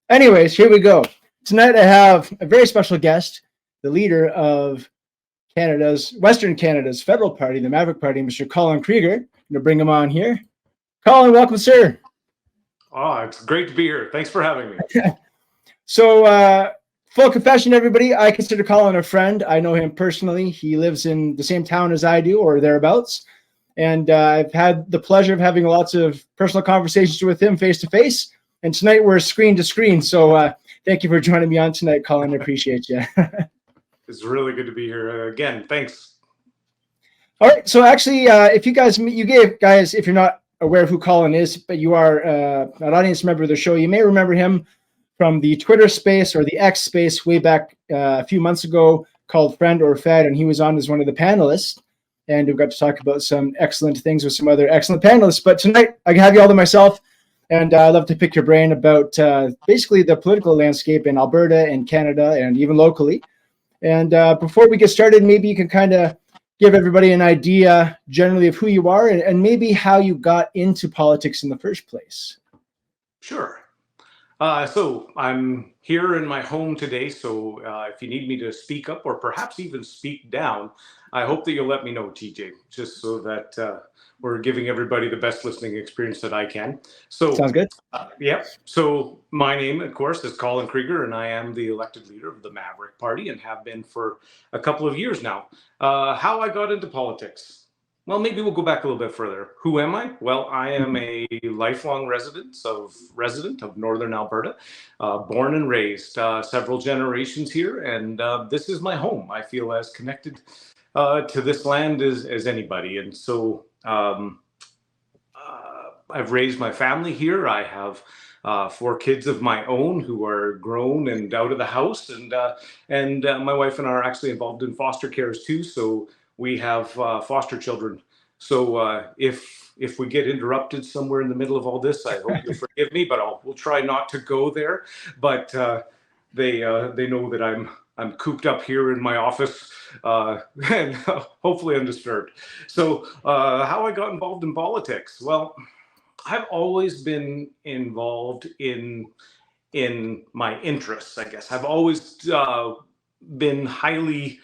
Anyways, here we go. Tonight I have a very special guest, the leader of Western Canada's federal party, the Maverick Party, Mr. Colin Krieger. I'm going to bring him on here. Colin, welcome, sir. Oh, it's great to be here. Thanks for having me. So, full confession, everybody, I consider Colin a friend. I know him personally. He lives in the same town as I do, or thereabouts. And I've had the pleasure of having lots of personal conversations with him face to face. And tonight we're screen to screen. So thank you for joining me on tonight, Colin. I appreciate you. It's really good to be here. Again, thanks. All right. So actually, if you're not aware of who Colin is, but you are an audience member of the show, you may remember him from the Twitter space or the X space way back a few months ago called Friend or Fed. And he was on as one of the panelists. And we got to talk about some excellent things with some other excellent panelists. But tonight, I have you all to myself. And I'd love to pick your brain about basically the political landscape in Alberta and Canada and even locally. And before we get started, maybe you can kind of give everybody an idea generally of who you are and maybe how you got into politics in the first place. Sure. So I'm here in my home today. So if you need me to speak up or perhaps even speak down, I hope that you'll let me know, TJ, just so that we're giving everybody the best listening experience that I can. So sounds good. Yep. So my name, of course, is Colin Krieger, and I am the elected leader of the Maverick Party and have been for a couple of years now. How I got into politics? Well, maybe we'll go back a little bit further. Who am I? Well, I am a lifelong resident of Northern Alberta, born and raised several generations here, and this is my home. I feel as connected to this land as anybody, and so I've raised my family here. I have 4 kids of my own who are grown and out of the house, and my wife and I are actually involved in foster cares too. So we have foster children. So if we get interrupted somewhere in the middle of all this, I hope you'll forgive me, but we'll try not to go there. But they know that I'm cooped up here in my office and hopefully undisturbed. So how I got involved in politics? Well, I've always been involved in my interests, I guess. I've always been highly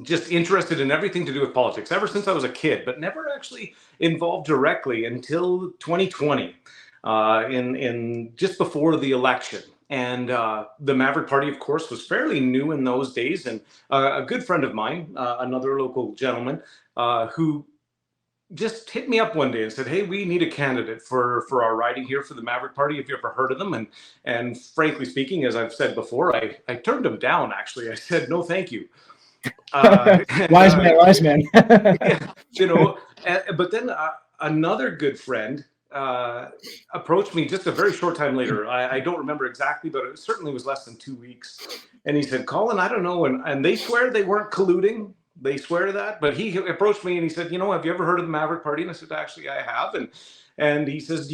just interested in everything to do with politics ever since I was a kid, but never actually involved directly until 2020, in just before the election. And the Maverick Party, of course, was fairly new in those days. And a good friend of mine, another local gentleman, who just hit me up one day and said, "Hey, we need a candidate for our riding here for the Maverick Party. Have you ever heard of them?" And frankly speaking, as I've said before, I turned him down. Actually, I said no, thank you. Wise man. Yeah, but then another good friend approached me just a very short time later. I don't remember exactly, but it certainly was less than 2 weeks. And he said, "Colin, I don't know." And they swear they weren't colluding. They swear that, but he approached me and he said, "Have you ever heard of the Maverick Party?" And I said, "Actually, I have." And he says,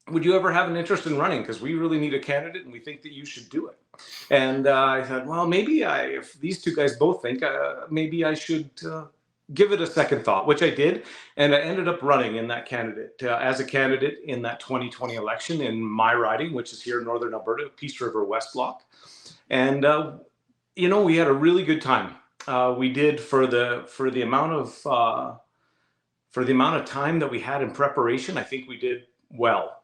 would you ever have an interest in running? Because we really need a candidate and we think that you should do it. And I said, well, maybe if these two guys both think, maybe I should give it a second thought, which I did. And I ended up running in that as a candidate in that 2020 election in my riding, which is here in Northern Alberta, Peace River West Block. And, we had a really good time. We did for the amount of time that we had in preparation, I think we did well,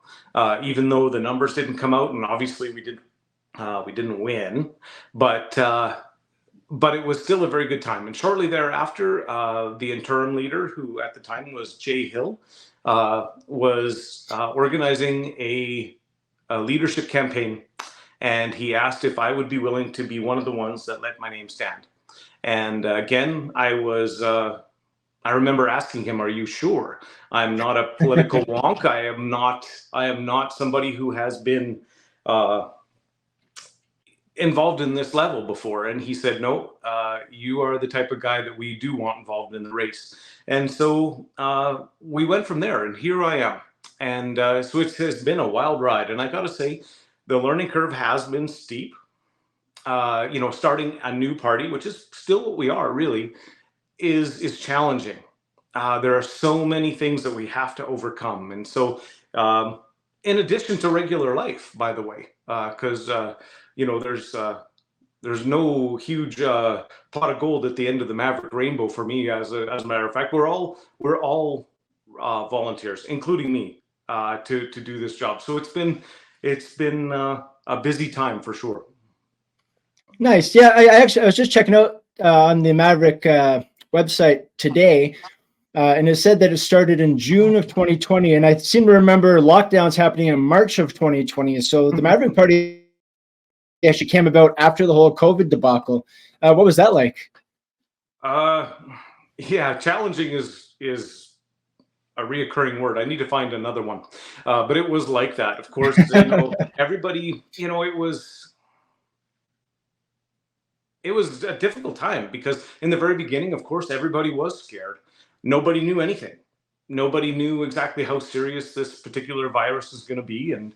even though the numbers didn't come out, and obviously we didn't win, but it was still a very good time. And shortly thereafter, the interim leader, who at the time was Jay Hill, was organizing a leadership campaign, and he asked if I would be willing to be one of the ones that let my name stand. And again, I remember asking him, "Are you sure? I'm not a political wonk. I am not somebody who has been involved in this level before." And he said, "No, you are the type of guy that we do want involved in the race." And so we went from there, and here I am. And so it has been a wild ride. And I got to say, the learning curve has been steep. Starting a new party, which is still what we are really, is challenging. There are so many things that we have to overcome. And so in addition to regular life, by the way, because you know, there's no huge pot of gold at the end of the Maverick rainbow for me. As a matter of fact, we're all volunteers, including me, to do this job. So it's been a busy time for sure. Nice. Yeah, I was just checking out on the Maverick website today, and it said that it started in June of 2020, and I seem to remember lockdowns happening in March of 2020. So the Maverick Party actually came about after the whole COVID debacle. What was that like? Yeah, challenging is a reoccurring word. I need to find another one, but it was like that. Of course, you know, everybody, you know, it was a difficult time because in the very beginning, of course, everybody was scared. Nobody knew anything. Nobody knew exactly how serious this particular virus is going to be, and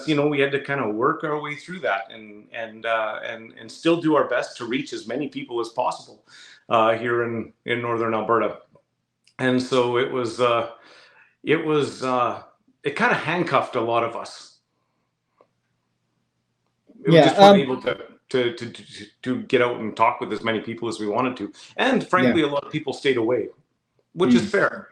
you know, we had to kind of work our way through that, and still do our best to reach as many people as possible here in northern Alberta. And so it kind of handcuffed a lot of us. We just weren't able to get out and talk with as many people as we wanted to, and frankly, a lot of people stayed away, which is fair.